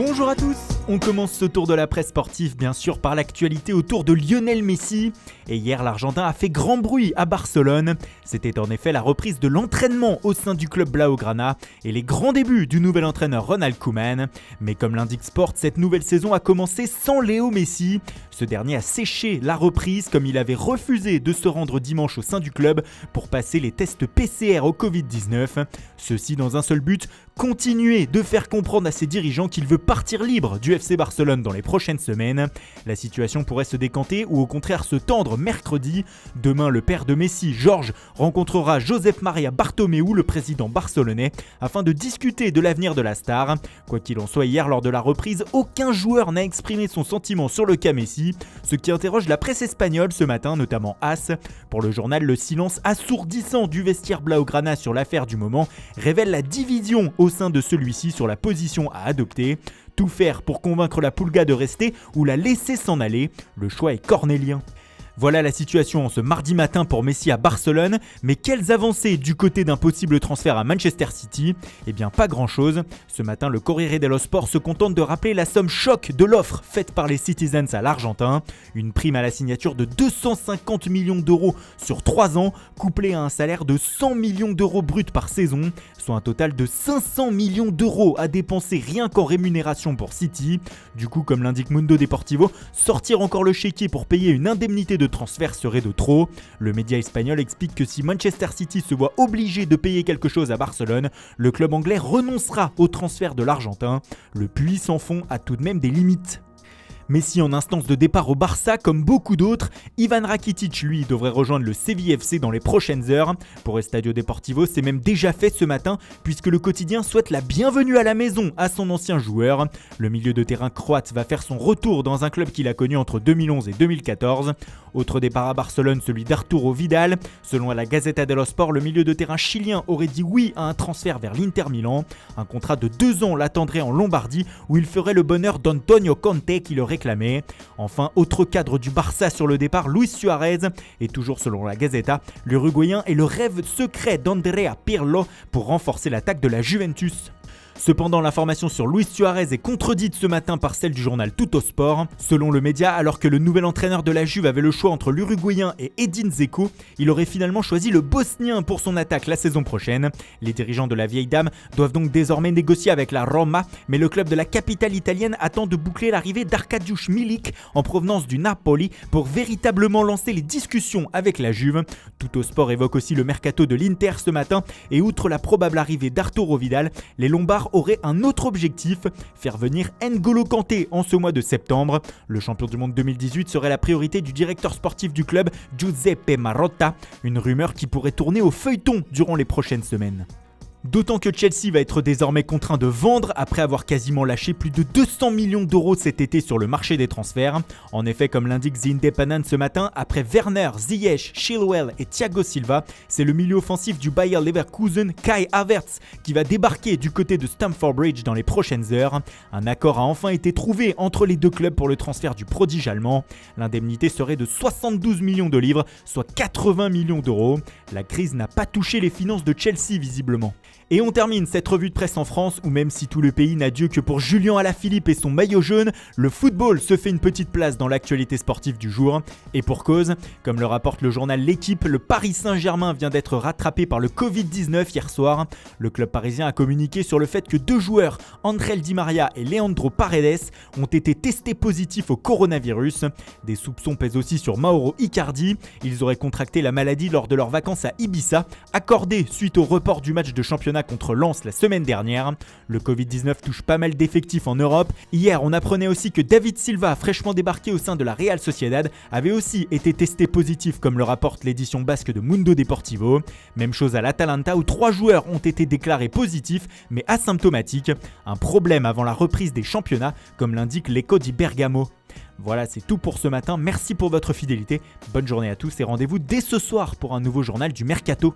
Bonjour à tous, on commence ce tour de la presse sportive bien sûr par l'actualité autour de Lionel Messi. Et hier l'Argentin a fait grand bruit à Barcelone. C'était en effet la reprise de l'entraînement au sein du club Blaugrana et les grands débuts du nouvel entraîneur Ronald Koeman. Mais comme l'indique Sport, cette nouvelle saison a commencé sans Léo Messi. Ce dernier a séché la reprise comme il avait refusé de se rendre dimanche au sein du club pour passer les tests PCR au Covid-19. Ceci dans un seul but, continuer de faire comprendre à ses dirigeants qu'il veut partir libre du FC Barcelone dans les prochaines semaines. La situation pourrait se décanter ou au contraire se tendre mercredi. Demain, le père de Messi, Jorge, rencontrera Josep Maria Bartomeu, le président barcelonais, afin de discuter de l'avenir de la star. Quoi qu'il en soit, hier lors de la reprise, aucun joueur n'a exprimé son sentiment sur le cas Messi, ce qui interroge la presse espagnole ce matin, notamment AS. Pour le journal, le silence assourdissant du vestiaire Blaugrana sur l'affaire du moment révèle la division au sein de celui-ci sur la position à adopter. Tout faire pour convaincre la Pulga de rester ou la laisser s'en aller, le choix est cornélien. Voilà la situation en ce mardi matin pour Messi à Barcelone, mais quelles avancées du côté d'un possible transfert à Manchester City ? Eh bien pas grand chose. Ce matin, le Corriere dello Sport se contente de rappeler la somme choc de l'offre faite par les Citizens à l'Argentin. Une prime à la signature de 250 millions d'euros sur 3 ans, couplée à un salaire de 100 millions d'euros bruts par saison, soit un total de 500 millions d'euros à dépenser rien qu'en rémunération pour City. Du coup, comme l'indique Mundo Deportivo, sortir encore le chéquier pour payer une indemnité de transfert serait de trop. Le média espagnol explique que si Manchester City se voit obligé de payer quelque chose à Barcelone, le club anglais renoncera au transfert de l'Argentin. Le puits sans fond a tout de même des limites. Messi en instance de départ au Barça comme beaucoup d'autres, Ivan Rakitic lui devrait rejoindre le Séville FC dans les prochaines heures. Pour Estadio Deportivo, c'est même déjà fait ce matin puisque le quotidien souhaite la bienvenue à la maison à son ancien joueur. Le milieu de terrain croate va faire son retour dans un club qu'il a connu entre 2011 et 2014. Autre départ à Barcelone, celui d'Arturo Vidal. Selon la Gazzetta dello Sport, le milieu de terrain chilien aurait dit oui à un transfert vers l'Inter Milan. Un contrat de 2 ans l'attendrait en Lombardie où il ferait le bonheur d'Antonio Conte qui le réclamait. Enfin, autre cadre du Barça sur le départ, Luis Suarez. Et toujours selon la Gazzetta, l'Uruguayen est le rêve secret d'Andrea Pirlo pour renforcer l'attaque de la Juventus. Cependant, l'information sur Luis Suarez est contredite ce matin par celle du journal Tuttosport. Selon le média, alors que le nouvel entraîneur de la Juve avait le choix entre l'Uruguayen et Edin Dzeko, il aurait finalement choisi le Bosnien pour son attaque la saison prochaine. Les dirigeants de la vieille dame doivent donc désormais négocier avec la Roma, mais le club de la capitale italienne attend de boucler l'arrivée d'Arkadiusz Milik en provenance du Napoli pour véritablement lancer les discussions avec la Juve. Tuttosport évoque aussi le mercato de l'Inter ce matin et outre la probable arrivée d'Arturo Vidal, les Lombards aurait un autre objectif, faire venir N'Golo Kanté en ce mois de septembre. Le champion du monde 2018 serait la priorité du directeur sportif du club, Giuseppe Marotta, une rumeur qui pourrait tourner au feuilleton durant les prochaines semaines. D'autant que Chelsea va être désormais contraint de vendre après avoir quasiment lâché plus de 200 millions d'euros cet été sur le marché des transferts. En effet, comme l'indique The Independent ce matin, après Werner, Ziyech, Chilwell et Thiago Silva, c'est le milieu offensif du Bayer Leverkusen, Kai Havertz, qui va débarquer du côté de Stamford Bridge dans les prochaines heures. Un accord a enfin été trouvé entre les deux clubs pour le transfert du prodige allemand. L'indemnité serait de 72 millions de livres, soit 80 millions d'euros. La crise n'a pas touché les finances de Chelsea visiblement. Et on termine cette revue de presse en France où même si tout le pays n'a Dieu que pour Julien Alaphilippe et son maillot jaune, le football se fait une petite place dans l'actualité sportive du jour. Et pour cause, comme le rapporte le journal L'Équipe, le Paris Saint-Germain vient d'être rattrapé par le Covid-19 hier soir. Le club parisien a communiqué sur le fait que 2 joueurs, André Di Maria et Leandro Paredes, ont été testés positifs au coronavirus. Des soupçons pèsent aussi sur Mauro Icardi. Ils auraient contracté la maladie lors de leurs vacances à Ibiza, accordées suite au report du match de championnat contre Lens la semaine dernière. Le Covid-19 touche pas mal d'effectifs en Europe. Hier, on apprenait aussi que David Silva, fraîchement débarqué au sein de la Real Sociedad, avait aussi été testé positif comme le rapporte l'édition basque de Mundo Deportivo. Même chose à l'Atalanta où 3 joueurs ont été déclarés positifs mais asymptomatiques. Un problème avant la reprise des championnats comme l'indique l'Eco di Bergamo. Voilà, c'est tout pour ce matin. Merci pour votre fidélité. Bonne journée à tous et rendez-vous dès ce soir pour un nouveau journal du Mercato.